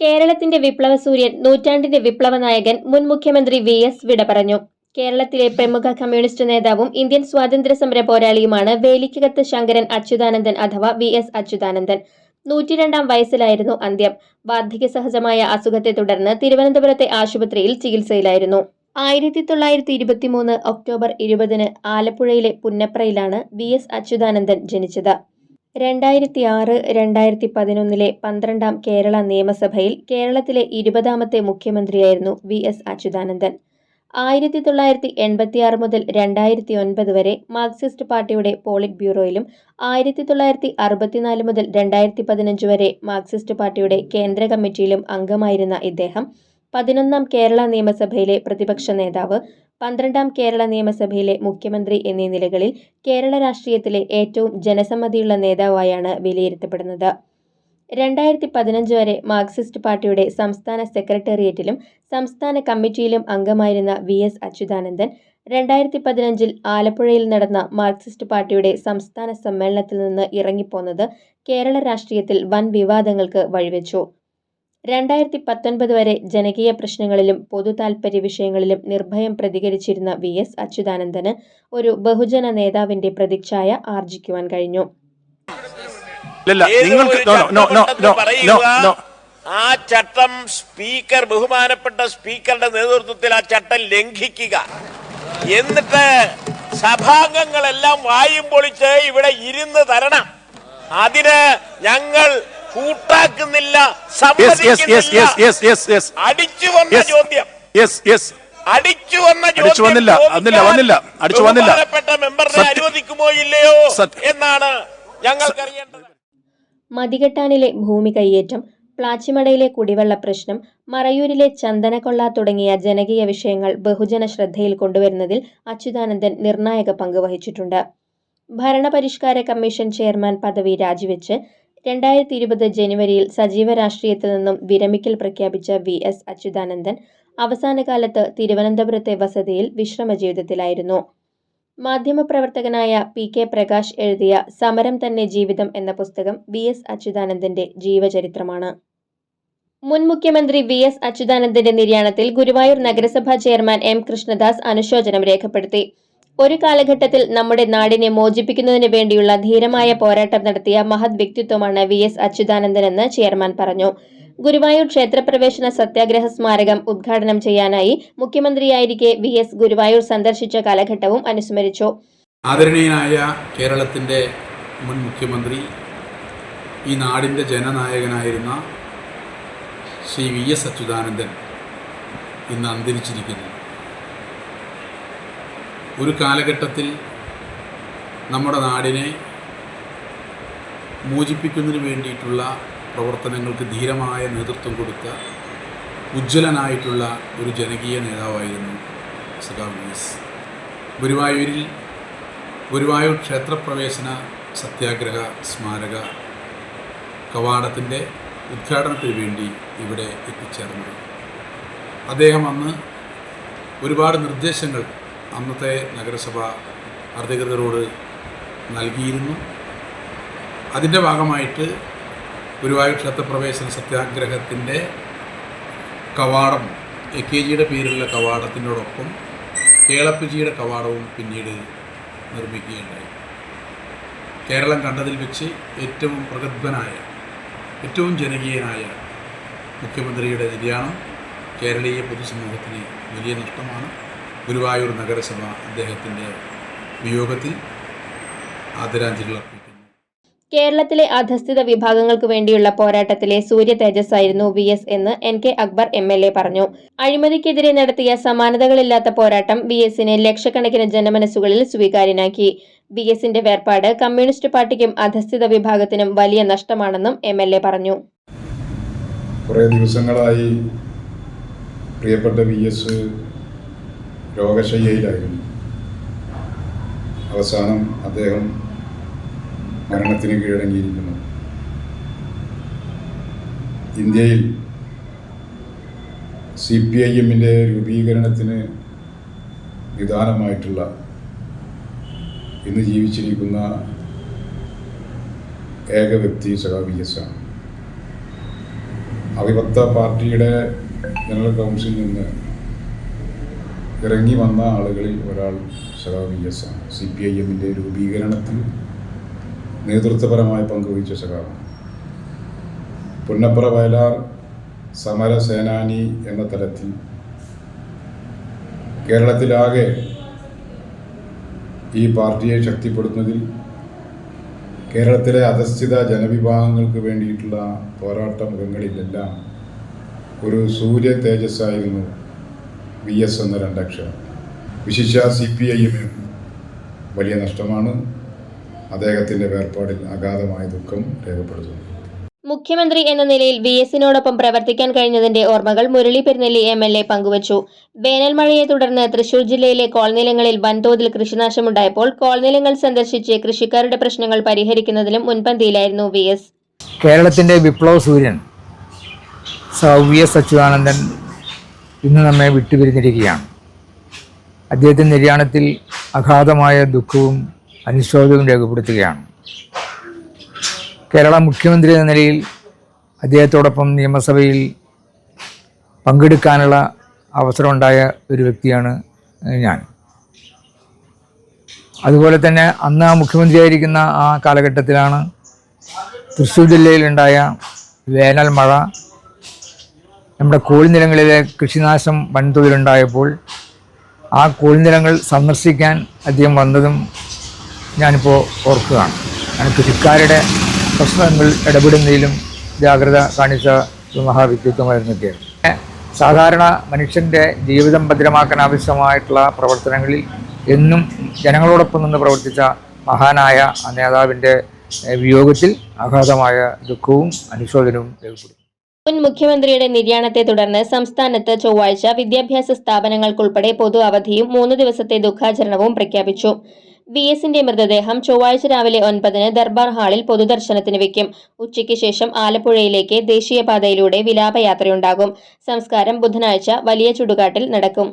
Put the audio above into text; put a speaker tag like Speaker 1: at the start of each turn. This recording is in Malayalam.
Speaker 1: കേരളത്തിന്റെ വിപ്ലവസൂര്യൻ, നൂറ്റാണ്ടിന്റെ വിപ്ലവ നായകൻ, മുൻ മുഖ്യമന്ത്രി VS വിട പറഞ്ഞു. കേരളത്തിലെ പ്രമുഖ കമ്മ്യൂണിസ്റ്റ് നേതാവും ഇന്ത്യൻ സ്വാതന്ത്ര്യസമര പോരാളിയുമാണ് വേലിക്കകത്ത് ശങ്കരൻ അച്യുതാനന്ദൻ അഥവാ VS അച്യുതാനന്ദൻ. 102-ാം വയസ്സിലായിരുന്നു അന്ത്യം. വാർദ്ധക്യസഹജമായ അസുഖത്തെ തുടർന്ന് തിരുവനന്തപുരത്തെ ആശുപത്രിയിൽ ചികിത്സയിലായിരുന്നു. 1923 ഒക്ടോബർ 20-ന് ആലപ്പുഴയിലെ പുന്നപ്രയിലാണ് VS അച്യുതാനന്ദൻ ജനിച്ചത്. 2006-2011 12-ാം കേരള നിയമസഭയിൽ കേരളത്തിലെ 20-ാമത്തെ മുഖ്യമന്ത്രിയായിരുന്നു VS അച്യുതാനന്ദൻ. 1986 മുതൽ 2009 വരെ മാർക്സിസ്റ്റ് പാർട്ടിയുടെ പോളിറ്റ് ബ്യൂറോയിലും 1964 മുതൽ 2015 വരെ മാർക്സിസ്റ്റ് പാർട്ടിയുടെ കേന്ദ്ര കമ്മിറ്റിയിലും അംഗമായിരുന്ന ഇദ്ദേഹം 11-ാം കേരള നിയമസഭയിലെ പ്രതിപക്ഷ നേതാവ്, 12-ാം കേരള നിയമസഭയിലെ മുഖ്യമന്ത്രി എന്നീ നിലകളിൽ കേരള രാഷ്ട്രീയത്തിലെ ഏറ്റവും ജനസമ്മതിയുള്ള നേതാവായാണ് വിലയിരുത്തപ്പെടുന്നത്. 2015 വരെ മാർക്സിസ്റ്റ് പാർട്ടിയുടെ സംസ്ഥാന സെക്രട്ടേറിയറ്റിലും സംസ്ഥാന കമ്മിറ്റിയിലും അംഗമായിരുന്ന VS അച്യുതാനന്ദൻ 2015-ൽ ആലപ്പുഴയിൽ നടന്ന മാർക്സിസ്റ്റ് പാർട്ടിയുടെ സംസ്ഥാന സമ്മേളനത്തിൽ നിന്ന് ഇറങ്ങിപ്പോന്നത് കേരള രാഷ്ട്രീയത്തിൽ വൻ വിവാദങ്ങൾക്ക് വഴിവെച്ചു. 2019 വരെ ജനകീയ പ്രശ്നങ്ങളിലും പൊതുതാൽപര്യ വിഷയങ്ങളിലും നിർഭയം പ്രതികരിച്ചിരുന്ന VS അച്യുതാനന്ദന് ഒരു ബഹുജന നേതാവിന്റെ പ്രതിച്ഛായ ആർജിക്കുവാൻ കഴിഞ്ഞു.
Speaker 2: ആ ചട്ടം ബഹുമാനപ്പെട്ട സ്പീക്കറുടെ നേതൃത്വത്തിൽ ആ ചട്ടം ലംഘിക്കുക, എന്നിട്ട് സഭാംഗങ്ങളെല്ലാം വായും പൊളിച്ച് ഇവിടെ ഇരുന്ന് തരണം. അതിന് ഞങ്ങൾ കൂട്ടാക്കുന്നില്ല, അടിച്ചു വന്ന ചോദ്യം ബഹുമാനപ്പെട്ട മെമ്പറിനെ അനുവദിക്കുമോ ഇല്ലയോ എന്നാണ് ഞങ്ങൾക്കറിയേണ്ടത്.
Speaker 1: മതികെട്ടാനിലെ ഭൂമി കൈയേറ്റം, പ്ലാച്ചിമടയിലെ കുടിവെള്ള പ്രശ്നം, മറയൂരിലെ ചന്ദനക്കൊള്ള തുടങ്ങിയ ജനകീയ വിഷയങ്ങൾ ബഹുജന ശ്രദ്ധയിൽ കൊണ്ടുവരുന്നതിൽ അച്യുതാനന്ദൻ നിർണായക പങ്ക് വഹിച്ചിട്ടുണ്ട്. ഭരണപരിഷ്കാര കമ്മീഷൻ ചെയർമാൻ പദവി രാജിവെച്ച് 2020 ജനുവരിയിൽ സജീവ രാഷ്ട്രീയത്തിൽ നിന്നും വിരമിക്കൽ പ്രഖ്യാപിച്ച VS അച്യുതാനന്ദൻ അവസാനകാലത്ത് തിരുവനന്തപുരത്തെ വസതിയിൽ വിശ്രമജീവിതത്തിലായിരുന്നു. മാധ്യമപ്രവർത്തകനായ PK പ്രകാശ് എഴുതിയ സമരം തന്നെ ജീവിതം എന്ന പുസ്തകം VS അച്യുതാനന്ദന്റെ ജീവചരിത്രമാണ്. മുൻ മുഖ്യമന്ത്രി VS അച്യുതാനന്ദന്റെ നിര്യാണത്തിൽ ഗുരുവായൂർ നഗരസഭാ ചെയർമാൻ M കൃഷ്ണദാസ് അനുശോചനം രേഖപ്പെടുത്തി. ഒരു കാലഘട്ടത്തിൽ നമ്മുടെ നാടിനെ മോചിപ്പിക്കുന്നതിന് വേണ്ടിയുള്ള ധീരമായ പോരാട്ടം നടത്തിയ മഹത് വ്യക്തിത്വമാണ് VS അച്യുതാനന്ദനെന്ന് ചെയർമാൻ പറഞ്ഞു. ഗുരുവായൂർ ക്ഷേത്രപ്രവേശന സത്യാഗ്രഹ സ്മാരകം ഉദ്ഘാടനം ചെയ്യാനായി മുഖ്യമന്ത്രിയായിരിക്കെ VS ഗുരുവായൂർ സന്ദർശിച്ച കാലഘട്ടവും അനുസ്മരിച്ചു.
Speaker 3: ആദരണീയനായ കേരളത്തിൻ്റെ മുൻ മുഖ്യമന്ത്രി, ഈ നാടിൻ്റെ ജനനായകനായിരുന്ന ശ്രീ VS അച്യുതാനന്ദൻ ഇന്ന് അന്തരിച്ചിരിക്കുന്നു. ഒരു കാലഘട്ടത്തിൽ നമ്മുടെ നാടിനെ മോചിപ്പിക്കുന്നതിന് വേണ്ടിയിട്ടുള്ള പ്രവർത്തനങ്ങൾക്ക് ധീരമായ നേതൃത്വം കൊടുത്ത ഉജ്ജ്വലനായിട്ടുള്ള ഒരു ജനകീയ നേതാവായിരുന്നു സഖാവ് VS. ഗുരുവായൂർ ക്ഷേത്രപ്രവേശന സത്യാഗ്രഹ സ്മാരക കവാടത്തിൻ്റെ ഉദ്ഘാടനത്തിന് വേണ്ടി ഇവിടെ എത്തിച്ചേർന്നത്. അദ്ദേഹം അന്ന് ഒരുപാട് നിർദ്ദേശങ്ങൾ അന്നത്തെ നഗരസഭ അധികൃതരോട് നൽകിയിരുന്നു. അതിൻ്റെ ഭാഗമായിട്ട് ഗുരുവായൂർ ക്ഷേത്രപ്രവേശന സത്യാഗ്രഹത്തിൻ്റെ കവാടം AKGയുടെ പേരിലുള്ള കവാടത്തിനോടൊപ്പം കേളപ്പജിയുടെ കവാടവും പിന്നീട് നിർമ്മിക്കുകയുണ്ടായി. കേരളം കണ്ടതിൽ വെച്ച് ഏറ്റവും പ്രഗത്ഭനായ, ഏറ്റവും ജനകീയനായ മുഖ്യമന്ത്രിയുടെ നിര്യാണം കേരളീയ പൊതുസമൂഹത്തിന് വലിയ നഷ്ടമാണ്. ഗുരുവായൂർ നഗരസഭ അദ്ദേഹത്തിൻ്റെ വിയോഗത്തിൽ ആദരാഞ്ജലികൾ അർപ്പിക്കുന്നു.
Speaker 1: കേരളത്തിലെ അധസ്ഥിത വിഭാഗങ്ങൾക്ക് വേണ്ടിയുള്ള പോരാട്ടത്തിലെ സൂര്യ തേജസ്സായിരുന്നു VS എന്ന് NK അക്ബർ MLA പറഞ്ഞു. അഴിമതിക്കെതിരെ നടത്തിയ സമാനതകളില്ലാത്ത പോരാട്ടം VSനെ ലക്ഷക്കണക്കിന് ജനമനസ്സുകളിൽ സ്വീകാര്യനാക്കി. VSന്റെ വേർപാട് കമ്മ്യൂണിസ്റ്റ് പാർട്ടിക്കും അധസ്ഥിത വിഭാഗത്തിനും വലിയ നഷ്ടമാണെന്നും MLA പറഞ്ഞു.
Speaker 4: കുറേ ദിവസങ്ങളായി പ്രിയപ്പെട്ട VS രോഗശയ്യയിലായിരുന്നു. അവസാനം അദ്ദേഹം മരണത്തിന് കീഴടങ്ങിയിരിക്കുന്നു. ഇന്ത്യയിൽ CPIMന്റെ രൂപീകരണത്തിന് നിദാനമായിട്ടുള്ള ഇന്ന് ജീവിച്ചിരിക്കുന്ന ഏക വ്യക്തി സഖാവ് VS ആണ്. അവിഭക്ത പാർട്ടിയുടെ ജനറൽ കൗൺസിലിൽ നിന്ന് ഇറങ്ങി വന്ന ആളുകളിൽ ഒരാൾ സഖാവ് VS ആണ്. CPIM-ൻ്റെ രൂപീകരണത്തിൽ നേതൃത്വപരമായി പങ്കുവഹിച്ച സഖാവാണ്. പുന്നപ്ര വയലാർ സമരസേനാനി എന്ന തലത്തിൽ കേരളത്തിലാകെ ഈ പാർട്ടിയെ ശക്തിപ്പെടുത്തുന്നതിൽ കേരളത്തിലെ അധസ്ഥിത ജനവിഭാഗങ്ങൾക്ക് വേണ്ടിയിട്ടുള്ള പോരാട്ട മുഖങ്ങളിലെല്ലാം ഒരു സൂര്യ തേജസ്സായിരുന്നു VS എന്ന രണ്ടക്ഷരം. വിശിഷ്യ CPIM-നും വലിയ നഷ്ടമാണ്. അദ്ദേഹത്തിൻ്റെ വേർപാടിൽ അഗാധമായ ദുഃഖം രേഖപ്പെടുത്തുന്നു.
Speaker 1: മുഖ്യമന്ത്രി എന്ന നിലയിൽ VS-നോടൊപ്പം പ്രവർത്തിക്കാൻ കഴിഞ്ഞതിന്റെ ഓർമ്മകൾ മുരളി പെരുന്നെല്ലി MLA പങ്കുവച്ചു. വേനൽ മഴയെ തുടർന്ന് തൃശൂർ ജില്ലയിലെ കോൾനിലങ്ങളിൽ വൻതോതിൽ കൃഷിനാശമുണ്ടായപ്പോൾ കോൾനിലങ്ങൾ സന്ദർശിച്ച് കൃഷിക്കാരുടെ പ്രശ്നങ്ങൾ പരിഹരിക്കുന്നതിലും മുൻപന്തിയിലായിരുന്നു VS.
Speaker 5: കേരളത്തിൻ്റെ വിപ്ലവ സൂര്യൻ VS അച്യുതാനന്ദൻ ഇന്ന് നമ്മെ വിട്ടുപിരിഞ്ഞിരിക്കുകയാണ്. അദ്ദേഹത്തിൻ്റെ നിര്യാണത്തിൽ അഗാധമായ ദുഃഖവും അനുശോചനവും രേഖപ്പെടുത്തുകയാണ്. കേരള മുഖ്യമന്ത്രി എന്ന നിലയിൽ അദ്ദേഹത്തോടൊപ്പം നിയമസഭയിൽ പങ്കെടുക്കാനുള്ള അവസരമുണ്ടായ ഒരു വ്യക്തിയാണ് ഞാൻ. അതുപോലെ തന്നെ അന്ന് മുഖ്യമന്ത്രിയായിരിക്കുന്ന ആ കാലഘട്ടത്തിലാണ് തൃശ്ശൂർ ജില്ലയിലുണ്ടായ വേനൽ മഴ നമ്മുടെ കോൾനിലങ്ങളിലെ കൃഷിനാശം വൻതോതിലുണ്ടായപ്പോൾ ആ കോൾനിലങ്ങൾ സന്ദർശിക്കാൻ അദ്ദേഹം വന്നതും ഞാനിപ്പോൾ ഓർക്കുകയാണ്. ഞാൻ കൃഷിക്കാരുടെ പ്രശ്നങ്ങൾ ഇടപെടുന്നതിലും ജാഗ്രത കാണിച്ച ഒരു മഹാവ്യക്തിത്വമായിരുന്നു അദ്ദേഹം. സാധാരണ മനുഷ്യൻ്റെ ജീവിതം ഭദ്രമാക്കാൻ ആവശ്യമായിട്ടുള്ള പ്രവർത്തനങ്ങളിൽ എന്നും ജനങ്ങളോടൊപ്പം നിന്ന് പ്രവർത്തിച്ച മഹാനായ ആ നേതാവിൻ്റെ വിയോഗത്തിൽ അഗാധമായ ദുഃഖവും അനുശോചനവും രേഖപ്പെടുത്തുന്നു.
Speaker 1: മുൻ മുഖ്യമന്ത്രിയുടെ നിര്യാണത്തെ തുടർന്ന് സംസ്ഥാനത്ത് ചൊവ്വാഴ്ച വിദ്യാഭ്യാസ സ്ഥാപനങ്ങൾക്കുൾപ്പെടെ പൊതു അവധിയും 3 ദിവസത്തെ ദുഃഖാചരണവും പ്രഖ്യാപിച്ചു. VS-ന്റെ മൃതദേഹം ചൊവ്വാഴ്ച രാവിലെ 9-ന് ദർബാർ ഹാളിൽ പൊതുദർശനത്തിന് വയ്ക്കും. ഉച്ചയ്ക്ക് ശേഷം ആലപ്പുഴയിലേക്ക് ദേശീയപാതയിലൂടെ വിലാപയാത്രയുണ്ടാകും. സംസ്കാരം ബുധനാഴ്ച വലിയ ചുടുകാട്ടിൽ നടക്കും.